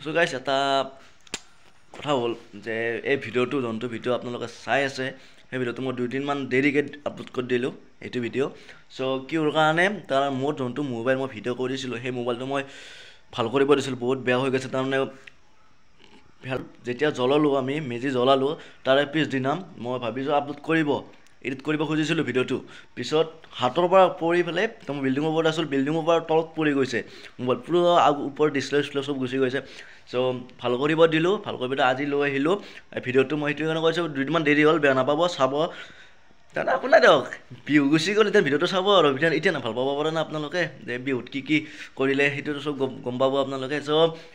so গাইছ এটা কথা হ'ল যে এই ভিডিঅ'টো যোনটো ভিডিঅ' আপোনালোকে চাই আছে সেই ভিডিঅ'টো মই 2 দিনমান দেৰিকৈ আপলোড কৰি দিলোঁ এইটো ভিডিঅ' চ' কিহৰ কাৰণে তাৰ মোৰ যোনটো মোবাইল মই ভিডিঅ' কৰিছিলোঁ সেই মোবাইলটো মই ভাল কৰিব দিছিলোঁ বহুত বেয়া হৈ গৈছে তাৰমানে যেতিয়া জ্বলালোঁ আমি মেজি জ্বলালোঁ তাৰে পিছদিনা মই ভাবিছোঁ আপলোড এডিট কৰিব খুজিছিলোঁ ভিডিঅ'টো পিছত হাতৰ পৰা পৰি পেলাই মই বিল্ডিঙৰ ওপৰত আছিলোঁ বিল্ডিঙৰ পৰা তলত পৰি গৈছে মোবাইল পুৰা ওপৰত ডিছপ্লে চব গুচি গৈছে চ' ভাল কৰিব দিলোঁ ভাল কৰি পেলাই আজি লৈ আহিলোঁ ভিডিঅ'টো মই সেইটো কাৰণে কৈছোঁ 2 দিনমান দেৰি হ'ল বেয়া নাপাব চাব তাত আপোনাৰ দিয়ক বিহু গুচি গ'ল এতিয়া ভিডিঅ'টো চাব আৰু এতিয়া ভাল পাব পাৰে না আপোনালোকে যে বিহুত কি কৰিলে সেইটো চব গম পাব আপোনালোকে চ'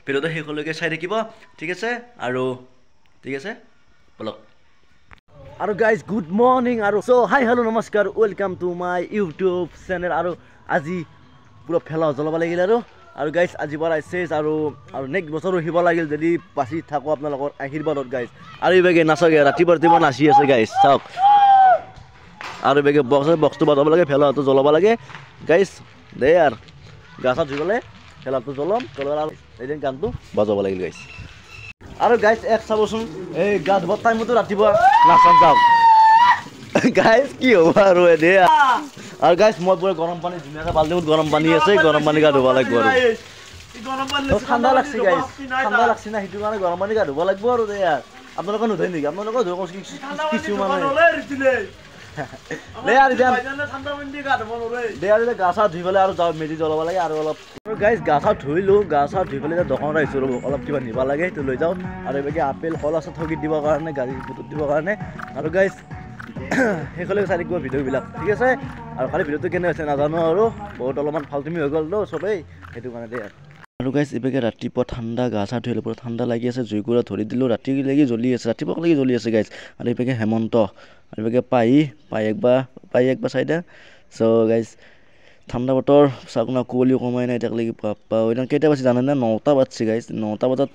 ভিডিঅ'টো শেষলৈকে চাই থাকিব ঠিক আছে আৰু ঠিক আছে বলক আৰু গাইজ গুড মৰ্নিং আৰু চ' হাই হেল্ল' নমস্কাৰ welcome to my YouTube channel আৰু আজি পুৰা ফেলা জ্বলাব লাগিল আৰু গাইজ আজিৰ পৰা চেজ আৰু নেক্সট বছৰ ৰখিব লাগিল যদি বাচি থাকোঁ আপোনালোকৰ আশীৰ্বাদত গাইজ আৰু এইভাগে নাচাগে ৰাতিপুৱা নাচি আছে গাইজ চাওক আৰু এইভাগে বক্সটো বজাব লাগে ফেলাটো জ্বলাব লাগে গাইজ দে আৰু গা চা ধুই পেলাই ফেলাটো জ্বলাম আৰু এদিন গানটো বজাব লাগিল গাইজ আৰু গাইজ এক চাবচোন এই গা ধুব টাইমতো ৰাতিপুৱা নাচাত যাওক গাইজ কি হ'ব আৰু দে আৰু গাইজ মই পুৰা গৰম পানী ধুনীয়াকৈ বাল্টিত গৰম পানী আছে গৰম পানী গা ধুব লাগিব আৰু ঠাণ্ডা লাগছে গাইজ ঠাণ্ডা লাগছে না সেইটো কাৰণে গৰম পানী গা ধুব লাগিব আৰু দে আপোনালোকে নুধুৱে নেকি আপোনালোকে ধুব কিছু মানে গা চা ধুই পেলাই আৰু যাওঁ মেজি জ্বলাব লাগে আৰু অলপ গাইজ গা চা ধুইলোঁ গা চা ধুই পেলাই দোকানত আহিছোঁ ৰ'ব অলপ কিবা নিব লাগে সেইটো লৈ যাওঁ আৰু এইভাগে আপেল কল আছে ঠগিত দিবৰ কাৰণে গাড়ী বুটত দিবৰ কাৰণে আৰু গাইজ শেষলৈকে চাই থাকিব ভিডিঅ'বিলাক ঠিক আছে আৰু খালি ভিডিঅ'টো কেনে হৈছে নাজানো আৰু বহুত অলপমান ফাল্টুমি হৈ গ'ল চবেই সেইটো কাৰণে দেই আৰু গাইজ এইভাগে ৰাতিপুৱা ঠাণ্ডা গা চা ধুই পুৰা ঠাণ্ডা লাগি আছে জুইকুৰা ধৰি দিলোঁ ৰাতিলৈকে জ্বলি আছে ৰাতিপুৱালৈকে জ্বলি আছে গাইজ আৰু এইভাগে হেমন্ত আৰু এইভাগে পাই একবাৰ চাইডা চ' গাইজ ঠাণ্ডা বতৰ চাওক না কুঁৱলী কমাই নাই এতিয়ালৈকে পাপা কেইটা বাজি জানে নে 9টা বাজছে গাইজ 9টা বজাত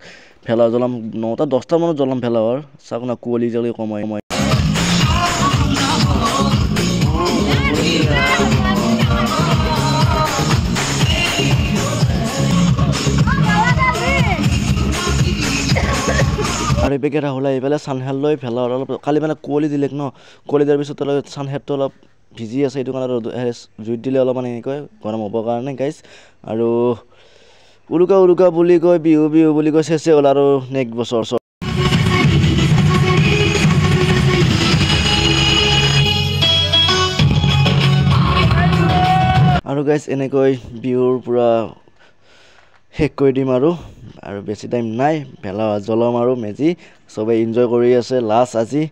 ভেলা জ্বলাম 9টা 10টা মানত জ্বলাম ভেলাঘৰ চাওক না কুঁৱলী এতিয়ালৈকে কমাই আৰু এইভাগে ৰাহুল আহি পেলাই চানহেল লৈ ভেলা অলপ কালি মানে কুঁৱলী দিলে ন কুঁৱলী দিয়াৰ পিছত অলপ চানহেলটো অলপ ভিজি আছে সেইটো কাৰণে জুইত দিলে অলপমান এনেকৈ গৰম হ'বৰ কাৰণে গাইজ আৰু উৰুকা বুলি কয় বিহু বুলি কয় চেচে হ'ল আৰু নেক্সট বছৰ আৰু গাইজ এনেকৈ বিহুৰ পূৰা শেষ কৰি দিম আৰু বেছি টাইম নাই ভেলা জ্বলাম আৰু মেজি চবেই এনজয় কৰি আছে লাষ্ট আজি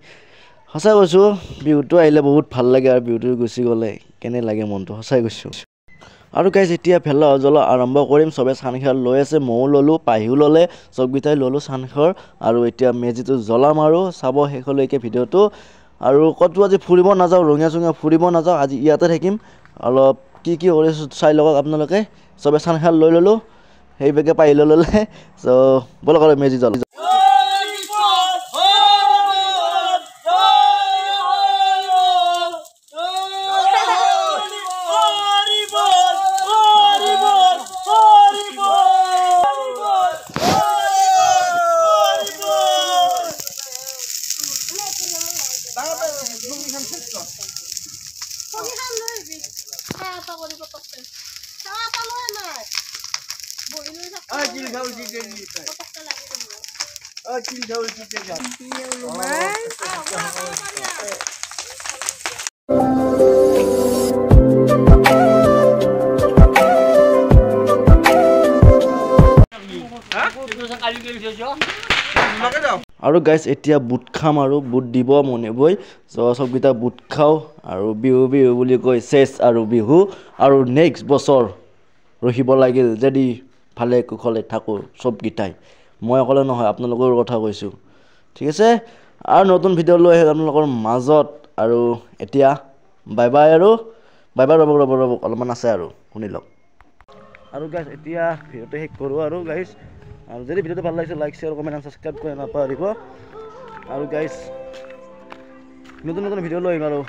সঁচাই কৈছোঁ বিহুটো আহিলে বহুত ভাল লাগে আৰু বিহুটো গুচি গ'লে কেনে লাগে মনটো সঁচাই কৈছোঁ আৰু গাইজ এতিয়া ভেলা জ্বলা আৰম্ভ কৰিম চবে চানখেৰ লৈ আছে ময়ো ল'লোঁ পাহিও ল'লে চবকেইটাই ল'লোঁ চানখেৰ আৰু এতিয়া মেজিটো জ্বলাম আৰু চাব শেষলৈকে ভিডিঅ'টো আৰু ক'তো আজি ফুৰিব নাযাওঁ ৰঙীয়া চঙীয়া ফুৰিব নাযাওঁ আজি ইয়াতে থাকিম অলপ কি কৰিছোঁ চাই লওক আপোনালোকে চবে চানখেৰ লৈ ল'লোঁ সেইভাগে পাহি ল'লে চ' ব'লক আৰু মেজি জ্বলাম আৰু গাইজ এতিয়া বুট খাম আৰু বুট দিব মনেবই চবকেইটা বুট খাওঁ আৰু বিহু বুলি কৈ চেচ আৰু বিহু আৰু নেক্সট বছৰ ৰখিব লাগিল যদি ভালে কুশলে থাকোঁ চবকেইটাই মই অকলে নহয় আপোনালোকৰ কথা কৈছোঁ ঠিক আছে আৰু নতুন ভিডিঅ' লৈ আহিম আপোনালোকৰ মাজত আৰু এতিয়া বাই আৰু বাই ৰ'ব অলপমান আছে আৰু শুনি লওক আৰু গাইজ এতিয়া ভিডিঅ'টো শেষ কৰোঁ আৰু গাইজ আৰু যদি ভিডিঅ'টো ভাল লাগিছে লাইক শ্বেয়াৰ কমেণ্ট আৰু ছাবস্ক্ৰাইব কৰি নাপাহৰিব আৰু গাইজ নতুন ভিডিঅ' লৈ আহিম আৰু